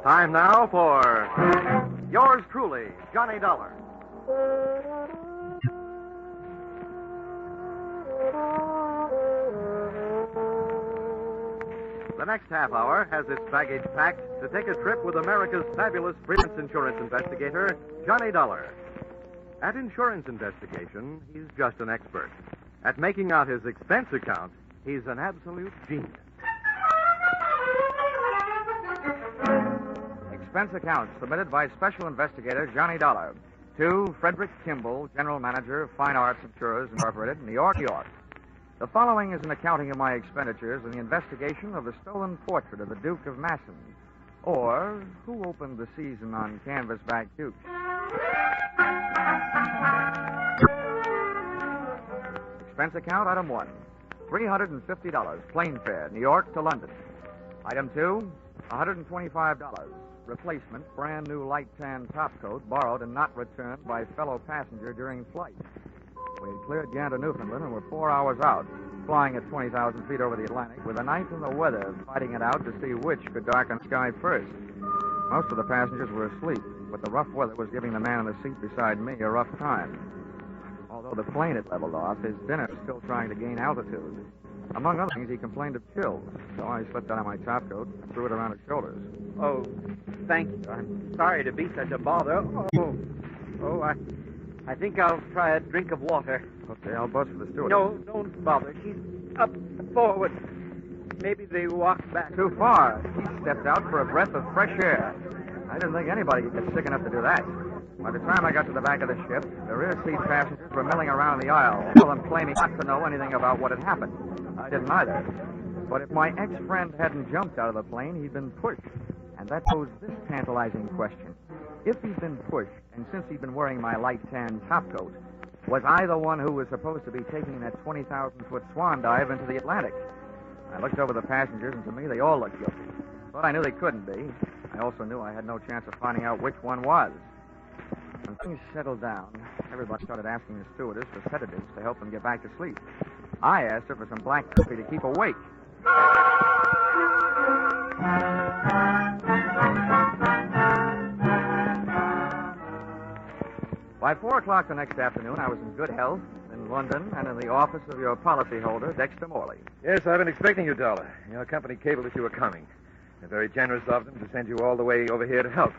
Time now for yours truly, Johnny Dollar. The next half hour has its baggage packed to take a trip with America's fabulous freelance insurance investigator, Johnny Dollar. At insurance investigation, he's just an expert. At making out his expense account, he's an absolute genius. Expense account submitted by Special Investigator Johnny Dollar to Frederick Kimball, General Manager of Fine Arts Insurers Incorporated, New York, New York. The following is an accounting of my expenditures in the investigation of the stolen portrait of the Duke of Masson, or who opened the season on canvasback dukes. Expense account, item 1, $350, plane fare, New York to London. Item 2, $125, replacement, brand new light tan topcoat, borrowed and not returned by fellow passenger during flight. We had cleared Gander, Newfoundland, and were 4 hours out, flying at 20,000 feet over the Atlantic, with a night in the weather, fighting it out to see which could darken the sky first. Most of the passengers were asleep, but the rough weather was giving the man in the seat beside me a rough time. Although the plane had leveled off, his dinner was still trying to gain altitude. Among other things, he complained of chills, so I slipped out of my topcoat and threw it around his shoulders. Oh, thank you. I'm sorry to be such a bother. I think I'll try a drink of water. Okay, I'll buzz for the steward. No, don't bother. She's up forward. Maybe they walked back. Too far. He stepped out for a breath of fresh air. I didn't think anybody could get sick enough to do that. By the time I got to the back of the ship, the rear seat passengers were milling around the aisle, all of them claiming not to know anything about what had happened. I didn't either. But if my ex-friend hadn't jumped out of the plane, he'd been pushed. And that posed this tantalizing question. If he'd been pushed, and since he'd been wearing my light tan topcoat, was I the one who was supposed to be taking that 20,000-foot swan dive into the Atlantic? I looked over the passengers, and to me, they all looked guilty. But I knew they couldn't be. I also knew I had no chance of finding out which one was. When things settled down, everybody started asking the stewardess for sedatives to help them get back to sleep. I asked her for some black coffee to keep awake. By 4 o'clock the next afternoon, I was in good health, in London, and in the office of your policyholder, Dexter Morley. Yes, I've been expecting you, Dollar. Your company cabled that you were coming. They're very generous of them to send you all the way over here to help.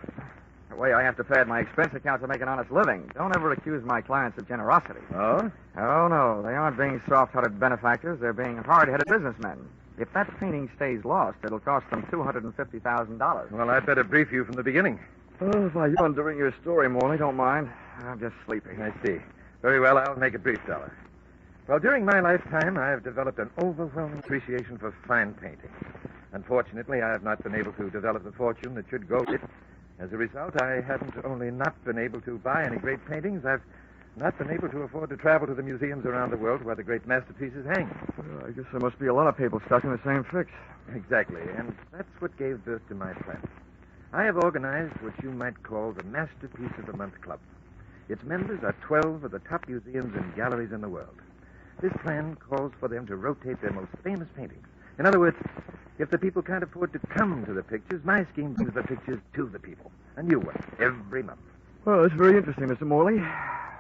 The way I have to pad my expense account to make an honest living. Don't ever accuse my clients of generosity. Oh? Oh, no. They aren't being soft-hearted benefactors. They're being hard-headed businessmen. If that painting stays lost, it'll cost them $250,000. Well, I'd better brief you from the beginning. Oh, if I yawn during your story, Morley, don't mind. I'm just sleeping. I see. Very well, I'll make it brief, Dollar. Well, during my lifetime, I've developed an overwhelming appreciation for fine painting. Unfortunately, I have not been able to develop the fortune that should go with it. As a result, I haven't only not been able to buy any great paintings, I've not been able to afford to travel to the museums around the world where the great masterpieces hang. Well, I guess there must be a lot of people stuck in the same fix. Exactly, and that's what gave birth to my plan. I have organized what you might call the Masterpiece of the Month Club. Its members are 12 of the top museums and galleries in the world. This plan calls for them to rotate their most famous paintings. In other words, if the people can't afford to come to the pictures, my scheme brings the pictures to the people. A new one, every month. Well, that's very interesting, Mr. Morley.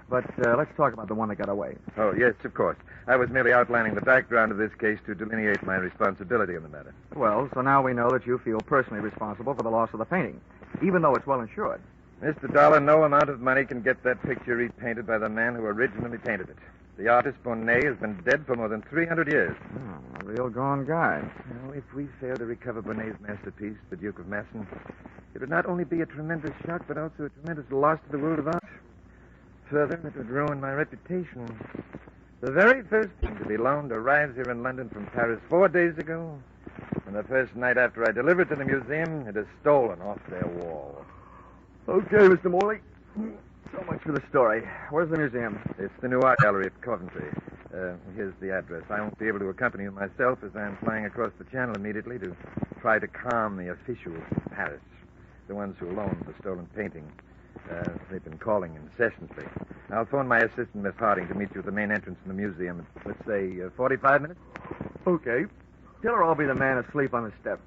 But let's talk about the one that got away. Oh, yes, of course. I was merely outlining the background of this case to delineate my responsibility in the matter. Well, so now we know that you feel personally responsible for the loss of the painting, even though it's well insured. Mr. Dollar, no amount of money can get that picture repainted by the man who originally painted it. The artist, Bonnet, has been dead for more than 300 years. Oh, a real gone guy. Now, if we fail to recover Bonnet's masterpiece, the Duke of Masson, it would not only be a tremendous shock, but also a tremendous loss to the world of art. Further, it would ruin my reputation. The very first thing to be loaned arrives here in London from Paris 4 days ago, and the first night after I deliver it to the museum, it is stolen off their wall. Okay, Mr. Morley. So much for the story. Where's the museum? It's the New Art Gallery at Coventry. Here's the address. I won't be able to accompany you myself as I'm flying across the channel immediately to try to calm the officials in Paris, the ones who loaned the stolen painting. They've been calling incessantly. I'll phone my assistant, Miss Harding, to meet you at the main entrance in the museum at, let's say, 45 minutes. Okay. Tell her I'll be the man asleep on the step.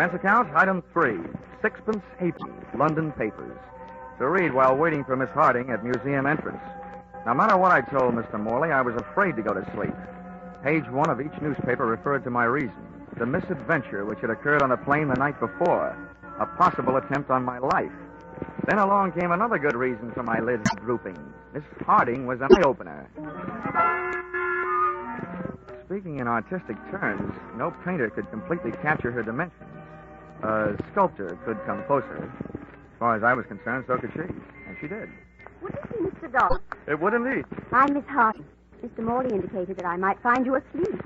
Expense account, item 3, sixpence halfpenny, London papers. To read while waiting for Miss Harding at museum entrance. No matter what I told Mr. Morley, I was afraid to go to sleep. Page 1 of each newspaper referred to my reason. The misadventure which had occurred on the plane the night before. A possible attempt on my life. Then along came another good reason for my lids drooping. Miss Harding was an eye-opener. Speaking in artistic terms, no painter could completely capture her dimensions. A sculptor could come closer. As far as I was concerned, so could she. And she did. Would it be Mr. Dodd? It would indeed. I'm Miss Harding. Mr. Morley indicated that I might find you asleep.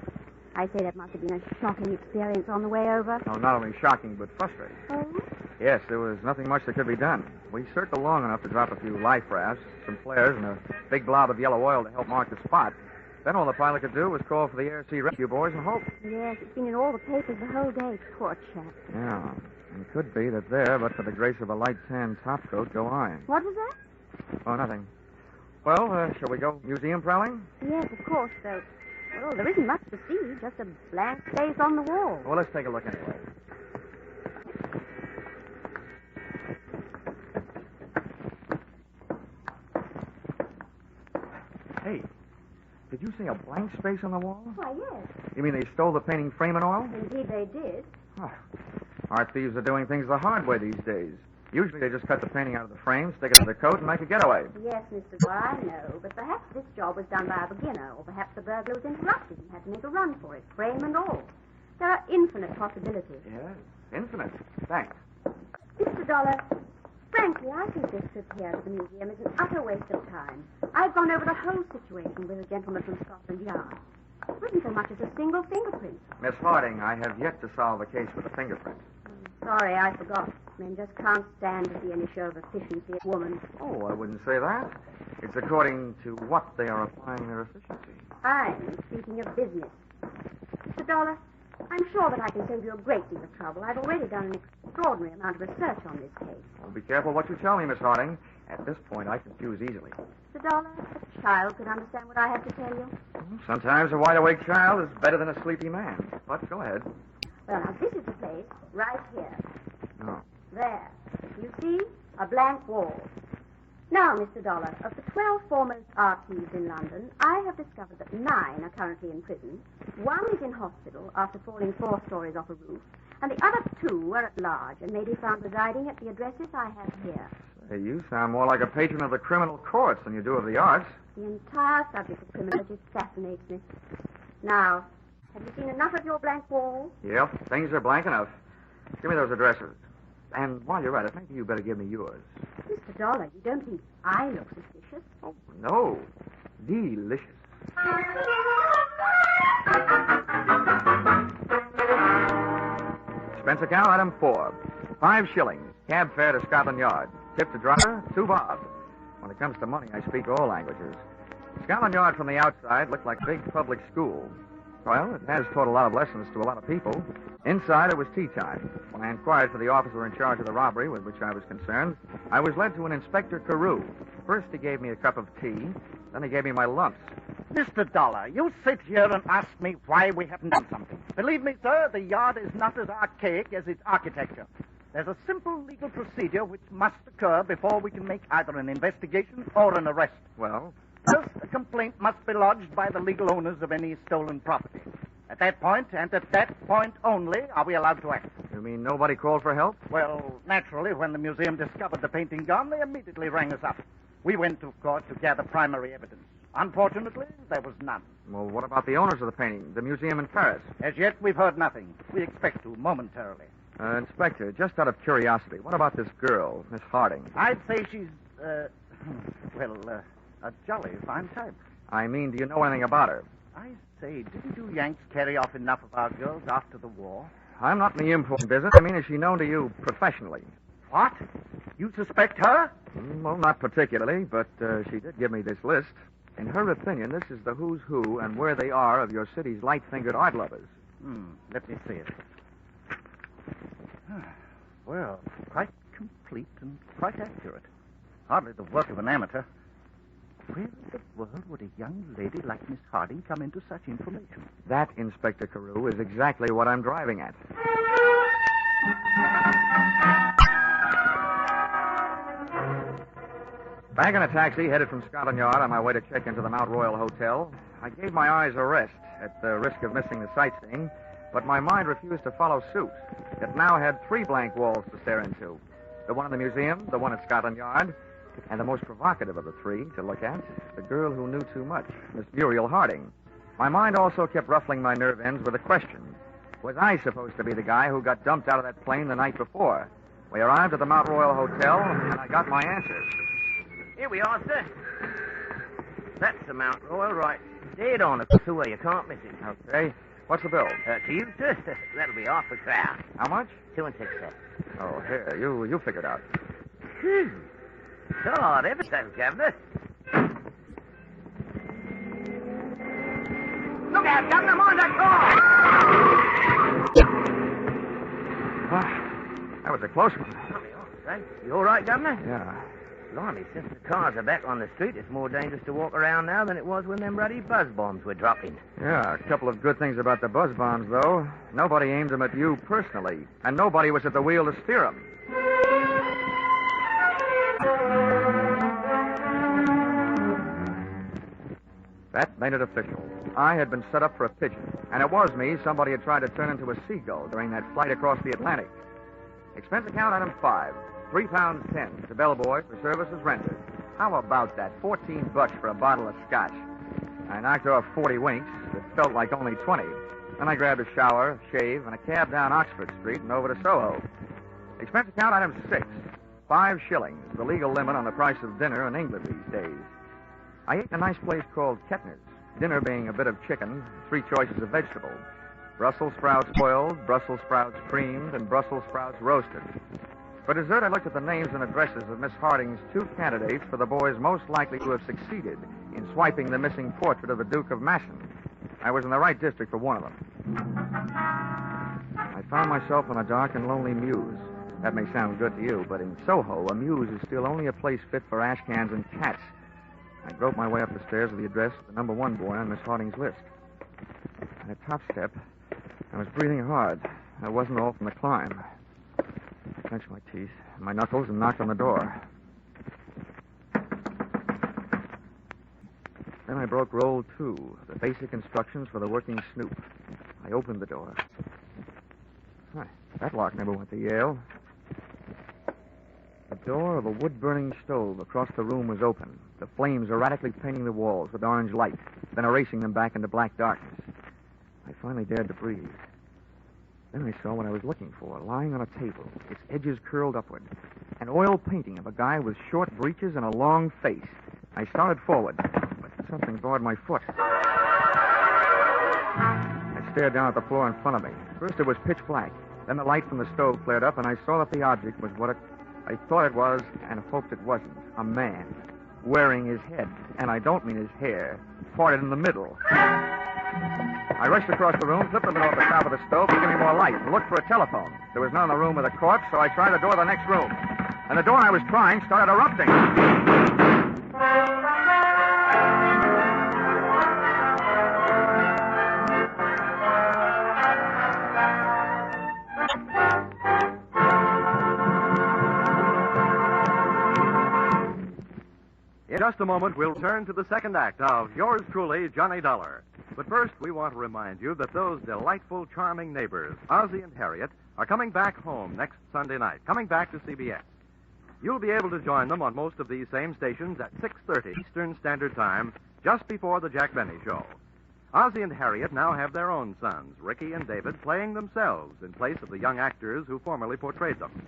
I say that must have been a shocking experience on the way over. Oh, not only shocking, but frustrating. Oh? Yes, there was nothing much that could be done. We circled long enough to drop a few life rafts, some flares, and a big blob of yellow oil to help mark the spot. Then all the pilot could do was call for the air-sea rescue boys and hope. Yes, it's been in all the papers the whole day. Poor chap. Yeah, and it could be that there, but for the grace of a light tan topcoat, go I. What was that? Oh, nothing. Well, shall we go museum prowling? Yes, of course, though. Well, there isn't much to see, just a blank space on the wall. Well, let's take a look anyway. Hey, did you say a blank space on the wall? Why, yes. You mean they stole the painting frame and all? Indeed, they did. Oh, art thieves are doing things the hard way these days. Usually they just cut the painting out of the frame, stick it to the coat, and make a getaway. Yes, Mr. Dodd, I know. But perhaps this job was done by a beginner, or perhaps the burglar was interrupted and had to make a run for it, frame and all. There are infinite possibilities. Yes, infinite. Thanks. Mr. Dollar, frankly, I think this trip here to the museum is an utter waste of time. I've gone over the whole situation with a gentleman from Scotland Yard. There isn't so much as a single fingerprint. Miss Harding, I have yet to solve a case with a fingerprint. Sorry, I forgot. Men just can't stand to see any show of efficiency in women. Oh, I wouldn't say that. It's according to what they are applying their efficiency. I'm speaking of business. Mr. Dollar, I'm sure that I can save you a great deal of trouble. I've already done an extraordinary amount of research on this case. Well, be careful what you tell me, Miss Harding. At this point, I confuse easily. Mr. Dollar, a child could understand what I have to tell you. Sometimes a wide-awake child is better than a sleepy man. But go ahead. Well, now, this is the place, right here. Oh. There. You see? A blank wall. Now, Mr. Dollar, of the 12 foremost art thieves in London, I have discovered that 9 are currently in prison. 1 is in hospital after falling 4 stories off a roof, and the other 2 are at large and may be found residing at the addresses I have here. Hey, you sound more like a patron of the criminal courts than you do of the arts. The entire subject of criminology fascinates me. Now, have you seen enough of your blank wall? Yep, things are blank enough. Give me those addresses. And while you're at it, maybe you better give me yours. Mr. Dollar, you don't think I look suspicious? Oh, no. Delicious. Expense account, item 4. 5 shillings. Cab fare to Scotland Yard. Tip to driver, 2 bob. When it comes to money, I speak all languages. Scotland Yard from the outside looked like a big public school. Well, it has taught a lot of lessons to a lot of people. Inside, it was tea time. When I inquired for the officer in charge of the robbery with which I was concerned, I was led to an Inspector Carew. First, he gave me a cup of tea. Then he gave me my lumps. Mr. Dollar, you sit here and ask me why we haven't done something. Believe me, sir, the yard is not as archaic as its architecture. There's a simple legal procedure which must occur before we can make either an investigation or an arrest. Well? First, a complaint must be lodged by the legal owners of any stolen property. At that point, and at that point only, are we allowed to act. You mean nobody called for help? Well, naturally, when the museum discovered the painting gone, they immediately rang us up. We went to court to gather primary evidence. Unfortunately, there was none. Well, what about the owners of the painting, the museum in Paris? As yet, we've heard nothing. We expect to momentarily. Inspector, just out of curiosity, what about this girl, Miss Harding? I'd say she's, a jolly fine type. I mean, do you know anything about her? I say, didn't you Yanks carry off enough of our girls after the war? I'm not in the import business. I mean, is she known to you professionally? What? You suspect her? Well, not particularly, but she did give me this list. In her opinion, this is the who's who and where they are of your city's light-fingered art lovers. Let me see it. Well, quite complete and quite accurate. Hardly the work of an amateur. Where in the world would a young lady like Miss Harding come into such information? That, Inspector Carew, is exactly what I'm driving at. Back in a taxi headed from Scotland Yard on my way to check into the Mount Royal Hotel, I gave my eyes a rest at the risk of missing the sightseeing, but my mind refused to follow suit. It now had 3 blank walls to stare into. The one in the museum, the one at Scotland Yard, and the most provocative of the 3 to look at, the girl who knew too much, Miss Muriel Harding. My mind also kept ruffling my nerve ends with a question. Was I supposed to be the guy who got dumped out of that plane the night before? We arrived at the Mount Royal Hotel, and I got my answers. Here we are, sir. That's the Mount Royal, right? Dead on the two-way. You can't miss it. Okay. What's the bill? To you, sir? That'll be half the crowd. How much? 2 and 6, sir. Oh, here. You figure it out. Phew. God, ever so, Governor. Look out, Governor. Mind that car! That was a close one. You all right, Governor? Yeah. Blimey, since the cars are back on the street, it's more dangerous to walk around now than it was when them bloody buzz bombs were dropping. Yeah, a couple of good things about the buzz bombs, though. Nobody aimed them at you personally, and nobody was at the wheel to steer them. That made it official. I had been set up for a pigeon, and it was me somebody had tried to turn into a seagull during that flight across the Atlantic. Expense account item 5. £3.10 to bellboy for services rendered. How about that? $14 for a bottle of scotch. I knocked off 40 winks. It felt like only 20. Then I grabbed a shower, shave, and a cab down Oxford Street and over to Soho. Expense account item 6. 5 shillings, the legal limit on the price of dinner in England these days. I ate in a nice place called Kettner's. Dinner being a bit of chicken, 3 choices of vegetable. Brussels sprouts boiled, Brussels sprouts creamed, and Brussels sprouts roasted. For dessert, I looked at the names and addresses of Miss Harding's 2 candidates for the boys most likely to have succeeded in swiping the missing portrait of the Duke of Masson. I was in the right district for one of them. I found myself in a dark and lonely mews. That may sound good to you, but in Soho, a mews is still only a place fit for ash cans and cats. I groped my way up the stairs to the address of the number 1 boy on Miss Harding's list. At a top step, I was breathing hard. That wasn't all from the climb. I clenched my teeth, my knuckles, and knocked on the door. Then I broke roll 2, the basic instructions for the working snoop. I opened the door. That lock never went to Yale. The door of a wood-burning stove across the room was open, the flames erratically painting the walls with orange light, then erasing them back into black darkness. I finally dared to breathe. Then I saw what I was looking for, lying on a table, its edges curled upward. An oil painting of a guy with short breeches and a long face. I started forward, but something barred my foot. I stared down at the floor in front of me. First it was pitch black. Then the light from the stove flared up, and I saw that the object was what I thought it was, and hoped it wasn't. A man. Wearing his head. And I don't mean his hair. Parted in the middle. I rushed across the room, flipped the middle off the top of the stove to give me more light, and looked for a telephone. There was none in the room with a corpse, so I tried the door of the next room. And the door I was trying started erupting. In just a moment, we'll turn to the second act of Yours Truly, Johnny Dollar. But first, we want to remind you that those delightful, charming neighbors, Ozzie and Harriet, are coming back home next Sunday night, coming back to CBS. You'll be able to join them on most of these same stations at 6:30 Eastern Standard Time, just before the Jack Benny Show. Ozzie and Harriet now have their own sons, Ricky and David, playing themselves in place of the young actors who formerly portrayed them.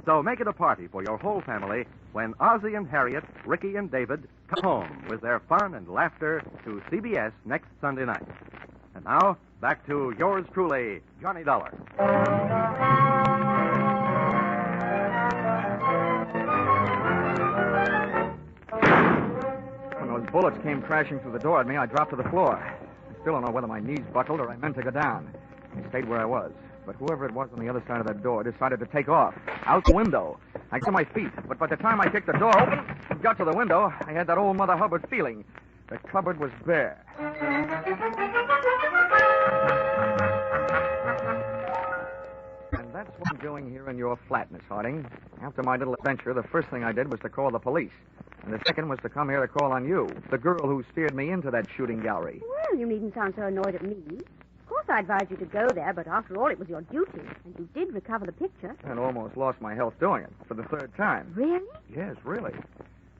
So make it a party for your whole family when Ozzie and Harriet, Ricky and David come home with their fun and laughter to CBS next Sunday night. And now, back to Yours Truly, Johnny Dollar. When those bullets came crashing through the door at me, I dropped to the floor. I still don't know whether my knees buckled or I meant to go down. I stayed where I was. But whoever it was on the other side of that door decided to take off. Out the window. I got to my feet, but by the time I kicked the door open and got to the window, I had that old Mother Hubbard feeling. The cupboard was bare. what I'm doing here in your flat, Miss Harding. After my little adventure, the first thing I did was to call the police. And the second was to come here to call on you, the girl who steered me into that shooting gallery. Well, you needn't sound so annoyed at me. Of course I advised you to go there, but after all, it was your duty. And you did recover the picture. And almost lost my health doing it, for the third time. Really? Yes, really.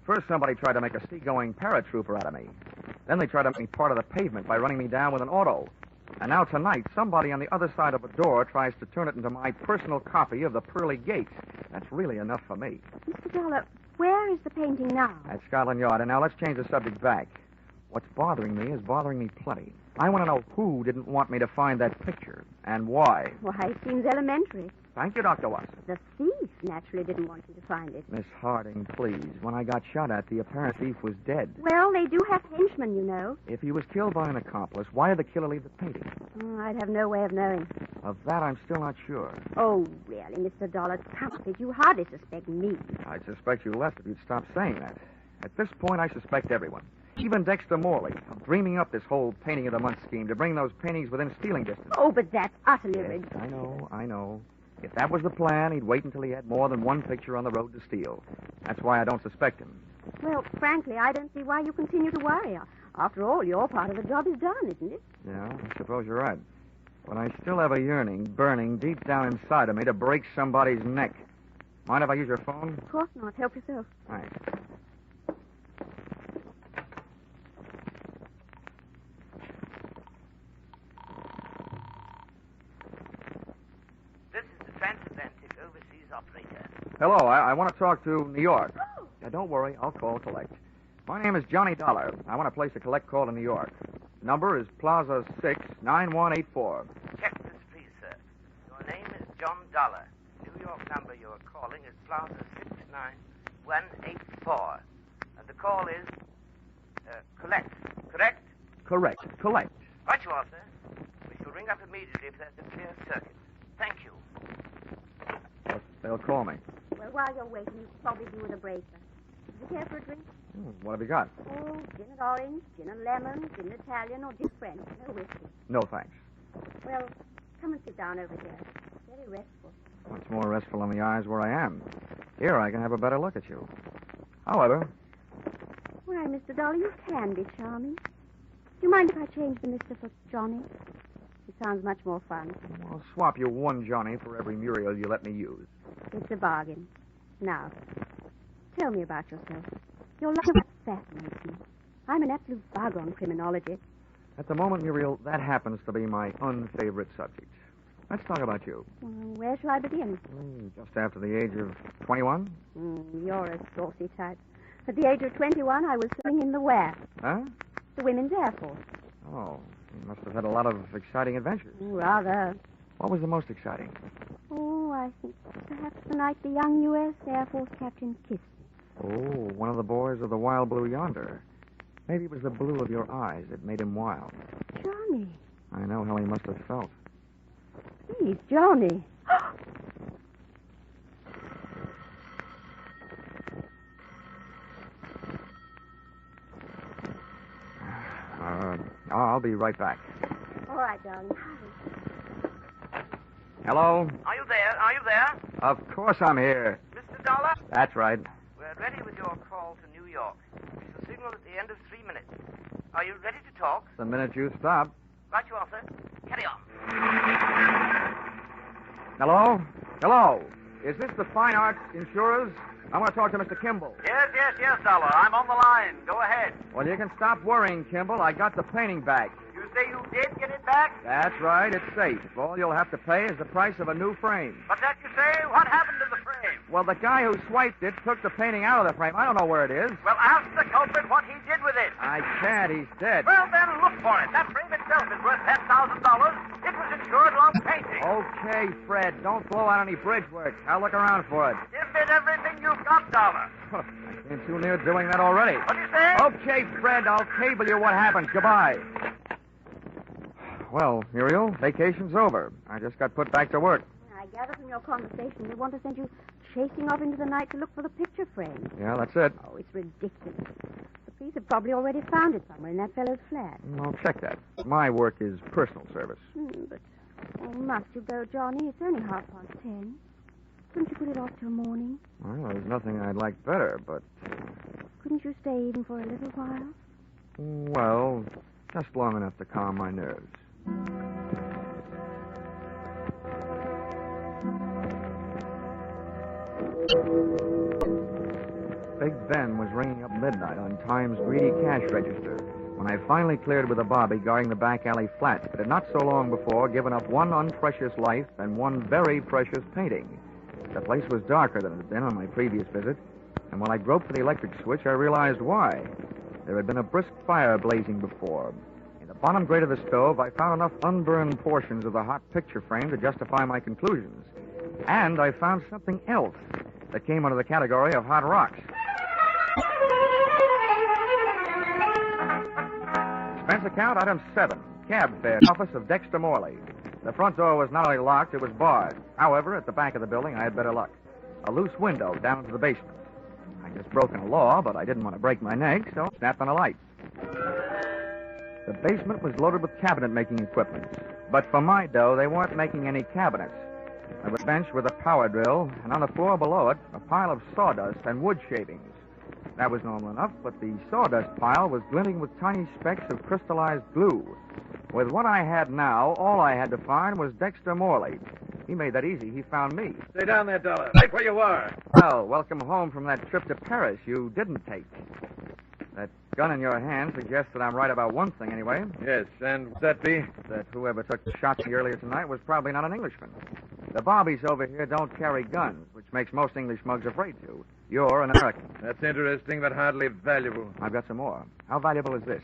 First, somebody tried to make a seagoing paratrooper out of me. Then they tried to make me part of the pavement by running me down with an auto. And now tonight, somebody on the other side of a door tries to turn it into my personal copy of the Pearly Gates. That's really enough for me. Mr. Dollar, where is the painting now? At Scotland Yard. And now let's change the subject back. What's bothering me is bothering me plenty. I want to know who didn't want me to find that picture and why. Why, it seems elementary. Thank you, Dr. Watson. The thief naturally didn't want you to find it. Miss Harding, please. When I got shot at, the apparent thief was dead. Well, they do have henchmen, you know. If he was killed by an accomplice, why did the killer leave the painting? Oh, I'd have no way of knowing. Of that, I'm still not sure. Oh, really, Mr. Dollar, come on, you hardly suspect me. I'd suspect you less if you'd stop saying that. At this point, I suspect everyone. Even Dexter Morley, of dreaming up this whole painting of the month scheme to bring those paintings within stealing distance. Oh, but that's utterly Yes, ridiculous. I know. If that was the plan, he'd wait until he had more than one picture on the road to steal. That's why I don't suspect him. Well, frankly, I don't see why you continue to worry. After all, your part of the job is done, isn't it? Yeah, I suppose you're right. But I still have a yearning burning deep down inside of me to break somebody's neck. Mind if I use your phone? Of course not. Help yourself. Thanks. This is the transatlantic overseas operator. Hello, I want to talk to New York. Now, don't worry, I'll call collect. My name is Johnny Dollar. I want to place a collect call to New York. Number is Plaza 6, 9184. Check this, please, sir. Your name is John Dollar. New York number you are calling is Plaza 69184. And the call is collect. Correct? Correct. Collect. Right you are, sir. We shall ring up immediately if there's a clear circuit. Thank you. They'll call me. Well, while you're waiting, you probably do with a bracer. Do you care for a drink? What have you got? Oh, gin and orange, gin and lemon, gin Italian, or gin French. No whiskey. No, thanks. Well, come and sit down over here. Very restful. What's more restful in the eyes where I am? Here, I can have a better look at you. However, Why, Mr. Dollar, you can be charming. Do you mind if I change the Mr. for Johnny? It sounds much more fun. I'll swap you one Johnny for every Muriel you let me use. It's a bargain. Now, tell me about yourself. Your life fascinates me. I'm an absolute bug on criminology. At the moment, Muriel, that happens to be my unfavorite subject. Let's talk about you. Where shall I begin? Just after the age of 21? You're a saucy type. At the age of 21, I was serving in the WAF, Huh? the Women's Air Force. Oh, you must have had a lot of exciting adventures. Rather. What was the most exciting? Oh, I think perhaps the night the young U.S. Air Force captain kissed me. Oh, one of the boys of the Wild Blue yonder. Maybe it was the blue of your eyes that made him wild. Johnny. I know how he must have felt. Please, Johnny. I'll be right back. All right, darling. Hello? Are you there? Are you there? Of course I'm here. Mr. Dollar? That's right. We're ready with your call to New York. We shall signal at the end of 3 minutes. Are you ready to talk? The minute you stop. Right you are, sir. Carry on. Hello? Hello? Is this the Fine Arts Insurers? I want to talk to Mr. Kimball. Yes, Dollar. I'm on the line. Go ahead. Well, you can stop worrying, Kimball. I got the painting back. You say you did get it back? That's right. It's safe. All you'll have to pay is the price of a new frame. But that you say, what happened to the frame? Well, the guy who swiped it took the painting out of the frame. I don't know where it is. Well, ask the culprit what he did with it. I can't. He's dead. Well, then look for it. That frame itself is worth $10,000. It was insured along with painting. Okay, Fred. Don't blow out any bridge work. I'll look around for it. Give it everything you've got, Dollar. I came too near doing that already. What do you say? Okay, Fred. I'll cable you what happens. Goodbye. Well, Muriel, vacation's over. I just got put back to work. I gather from your conversation they want to send you chasing off into the night to look for the picture frame. Yeah, that's it. Oh, it's ridiculous. The police have probably already found it somewhere in that fellow's flat. I'll check that. My work is personal service. But Oh, must you go, Johnny? It's only 10:30. Couldn't you put it off till morning? Well, there's nothing I'd like better, but... Couldn't you stay even for a little while? Well, just long enough to calm my nerves. Big Ben was ringing up midnight on Time's greedy cash register when I finally cleared with a bobby guarding the back alley flat that had not so long before given up one unprecious life and one very precious painting. The place was darker than it had been on my previous visit, and when I groped for the electric switch, I realized why. There had been a brisk fire blazing before. In the bottom grate of the stove, I found enough unburned portions of the hot picture frame to justify my conclusions. And I found something else that came under the category of hot rocks. Expense account, item 7. Cab fare, office of Dexter Morley. The front door was not only locked, it was barred. However, at the back of the building, I had better luck. A loose window down to the basement. I'd just broken a law, but I didn't want to break my neck, so I snapped on a light. The basement was loaded with cabinet-making equipment. But for my dough, they weren't making any cabinets. There was a bench with a power drill, and on the floor below it, a pile of sawdust and wood shavings. That was normal enough, but the sawdust pile was glinting with tiny specks of crystallized glue. With what I had now, all I had to find was Dexter Morley. He made that easy. He found me. Stay down there, Dollar. Right where you are. Well, welcome home from that trip to Paris you didn't take. That gun in your hand suggests that I'm right about one thing, anyway. Yes, and what's that be? That whoever took the shot at me earlier tonight was probably not an Englishman. The bobbies over here don't carry guns, which makes most English mugs afraid to. You're an American. That's interesting, but hardly valuable. I've got some more. How valuable is this?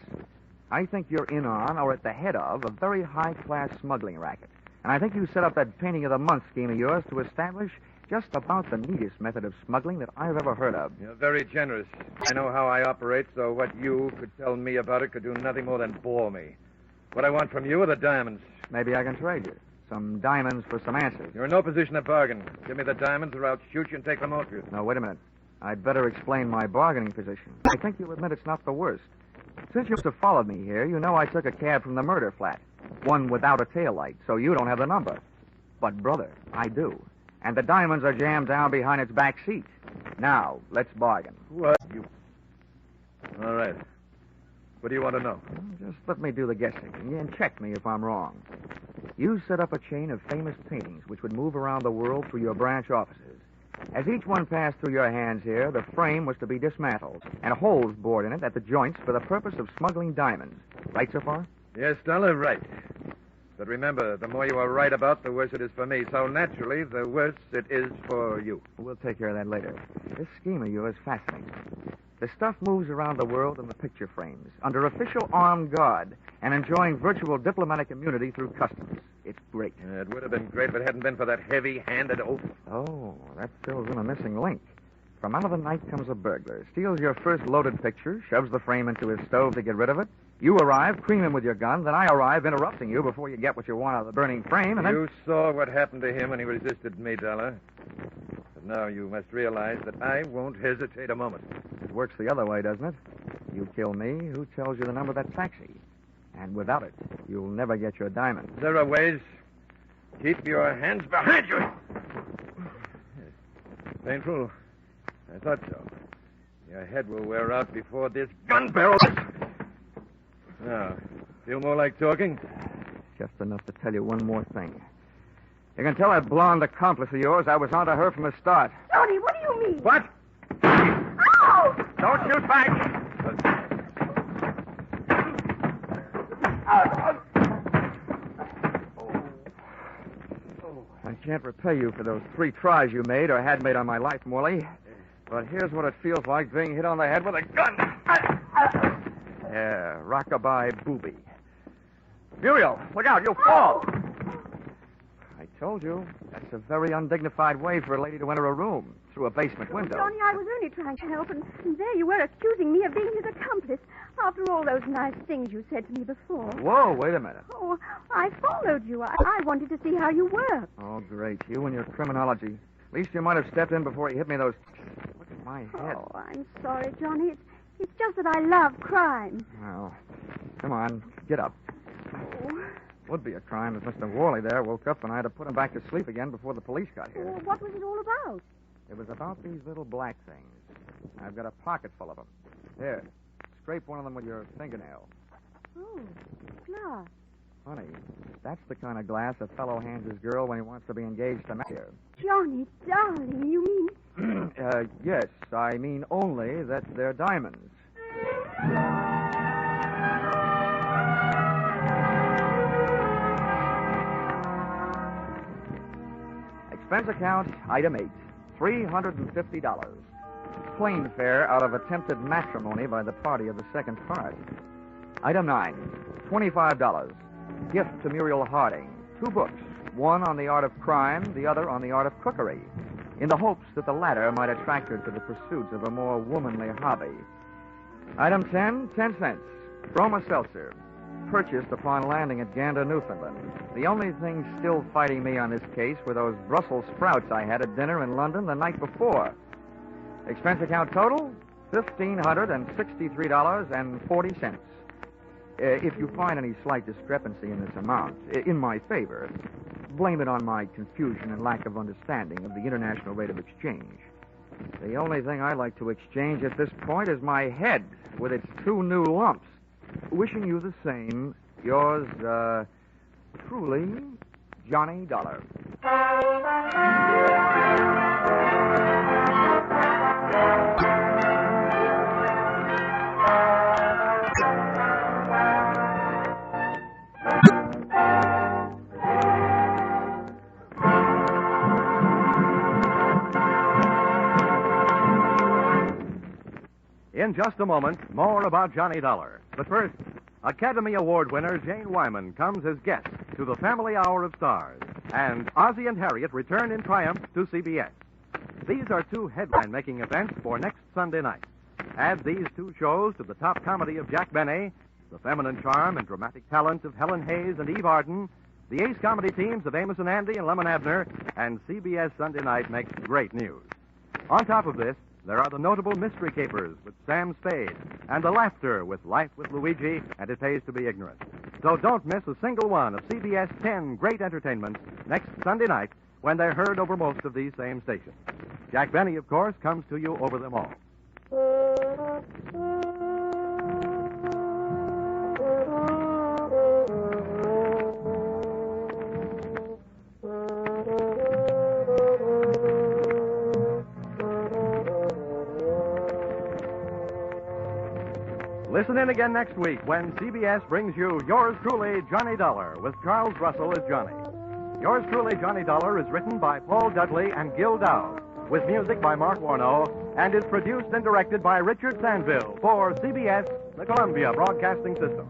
I think you're in on, or at the head of, a very high-class smuggling racket. And I think you set up that painting of the month scheme of yours to establish just about the neatest method of smuggling that I've ever heard of. You're very generous. I know how I operate, so what you could tell me about it could do nothing more than bore me. What I want from you are the diamonds. Maybe I can trade you. Some diamonds for some answers. You're in no position to bargain. Give me the diamonds or I'll shoot you and take them off you. No, wait a minute. I'd better explain my bargaining position. I think you'll admit it's not the worst. Since you must have followed me here, you know I took a cab from the murder flat. One without a taillight, so you don't have the number. But, brother, I do. And the diamonds are jammed down behind its back seat. Now, let's bargain. What? You... All right. What do you want to know? Just let me do the guessing, and check me if I'm wrong. You set up a chain of famous paintings which would move around the world through your branch offices. As each one passed through your hands here, the frame was to be dismantled and holes bored in it at the joints for the purpose of smuggling diamonds. Right so far? Yes, Dollar, right. But remember, the more you are right about, the worse it is for me. So naturally, the worse it is for you. We'll take care of that later. This scheme of yours fascinates me. The stuff moves around the world in the picture frames, under official armed guard, and enjoying virtual diplomatic immunity through customs. It's great. It would have been great if it hadn't been for that heavy-handed oath. Oh, that fills in a missing link. From out of the night comes a burglar, steals your first loaded picture, shoves the frame into his stove to get rid of it. You arrive, cream him with your gun, then I arrive, interrupting you before you get what you want out of the burning frame, and then... You saw what happened to him when he resisted me, Dollar. But now you must realize that I won't hesitate a moment. It works the other way, doesn't it? You kill me, who tells you the number of that taxi? And without it, you'll never get your diamond. There are ways. Keep your hands behind you. Painful. I thought so. Your head will wear out before this gun barrel... Now, feel more like talking? Just enough to tell you one more thing. You can tell that blonde accomplice of yours I was onto her from the start. Johnny, what do you mean? What? Ow! Don't shoot back! I can't repay you for those 3 tries you made or had made on my life, Morley. But here's what it feels like being hit on the head with a gun. Yeah, rockabye booby. Muriel, look out, you'll fall. I told you, that's a very undignified way for a lady to enter a room, through a basement window. Johnny, I was only trying to help, and there you were accusing me of being his accomplice after all those nice things you said to me before. Whoa, wait a minute. Oh, I followed you. I wanted to see how you worked. Oh, great. You and your criminology. At least you might have stepped in before you hit me those... Look at my head. Oh, I'm sorry, Johnny. It's just that I love crime. Well, come on, get up. Oh. Would be a crime if Mr. Worley there woke up and I had to put him back to sleep again before the police got here. Well, what was it all about? It was about these little black things. I've got a pocket full of them. Here, scrape one of them with your fingernail. Oh, glass. Honey, that's the kind of glass a fellow hands his girl when he wants to be engaged to marry her. Johnny, darling, you mean... Yes, I mean only that they're diamonds. Expense account, item 8, $350. Plane fare out of attempted matrimony by the party of the second part. Item 9, $25. Gift to Muriel Harding. 2 books, one on the art of crime, the other on the art of cookery, in the hopes that the latter might attract her to the pursuits of a more womanly hobby. Item 10, 10 cents. Broma Seltzer. Purchased upon landing at Gander, Newfoundland. The only thing still fighting me on this case were those Brussels sprouts I had at dinner in London the night before. Expense account total, $1,563.40. If you find any slight discrepancy in this amount, in my favor, blame it on my confusion and lack of understanding of the international rate of exchange. The only thing I like to exchange at this point is my head with its 2 new lumps. Wishing you the same, yours, truly, Johnny Dollar. In just a moment, more about Johnny Dollar. But first, Academy Award winner Jane Wyman comes as guest to the Family Hour of Stars, and Ozzie and Harriet return in triumph to CBS. These are 2 headline-making events for next Sunday night. Add these 2 shows to the top comedy of Jack Benny, the feminine charm and dramatic talent of Helen Hayes and Eve Arden, the ace comedy teams of Amos and Andy and Lemon Abner, and CBS Sunday night makes great news. On top of this, there are the notable mystery capers with Sam Spade and the laughter with Life with Luigi and It Pays to Be Ignorant. So don't miss a single one of CBS 10 great entertainments next Sunday night when they're heard over most of these same stations. Jack Benny, of course, comes to you over them all. Listen in again next week when CBS brings you Yours Truly, Johnny Dollar, with Charles Russell as Johnny. Yours Truly, Johnny Dollar is written by Paul Dudley and Gil Dowd, with music by Mark Warnow, and is produced and directed by Richard Sandville for CBS, the Columbia Broadcasting System.